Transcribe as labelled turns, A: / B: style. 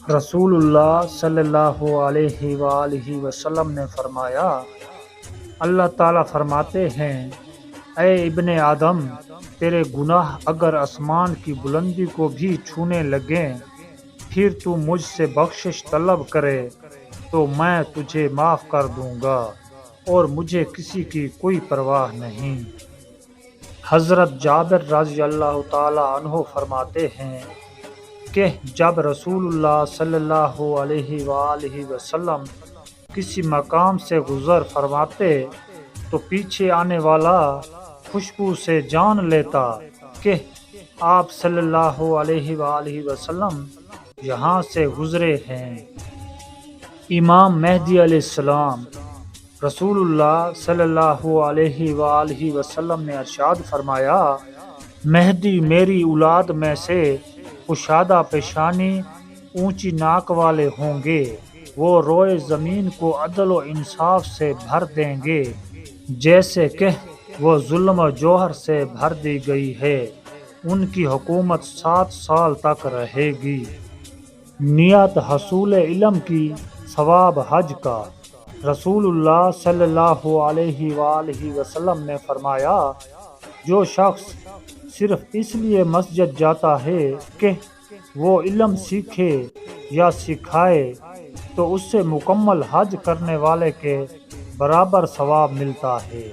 A: رسول اللہ صلی اللہ علیہ وآلہ وسلم نے فرمایا، اللہ تعالیٰ فرماتے ہیں، اے ابن آدم، تیرے گناہ اگر آسمان کی بلندی کو بھی چھونے لگیں، پھر تو مجھ سے بخشش طلب کرے تو میں تجھے معاف کر دوں گا، اور مجھے کسی کی کوئی پرواہ نہیں۔ حضرت جابر رضی اللہ تعالی عنہ فرماتے ہیں کہ جب رسول اللہ صلی اللہ علیہ وآلہ وسلم کسی مقام سے گزر فرماتے تو پیچھے آنے والا خوشبو سے جان لیتا کہ آپ صلی اللہ علیہ وآلہ وسلم یہاں سے گزرے ہیں۔ امام مہدی علیہ السلام۔ رسول اللہ صلی اللہ علیہ وآلہ وسلم نے ارشاد فرمایا، مہدی میری اولاد میں سے کشادہ پیشانی، اونچی ناک والے ہوں گے، وہ روئے زمین کو عدل و انصاف سے بھر دیں گے جیسے کہ وہ ظلم و جوہر سے بھر دی گئی ہے، ان کی حکومت 7 سال تک رہے گی۔ نیت حصول علم کی، ثواب حج کا۔ رسول اللہ صلی اللہ علیہ وآلہ وسلم نے فرمایا، جو شخص صرف اس لیے مسجد جاتا ہے کہ وہ علم سیکھے یا سکھائے تو اس سے مکمل حج کرنے والے کے برابر ثواب ملتا ہے۔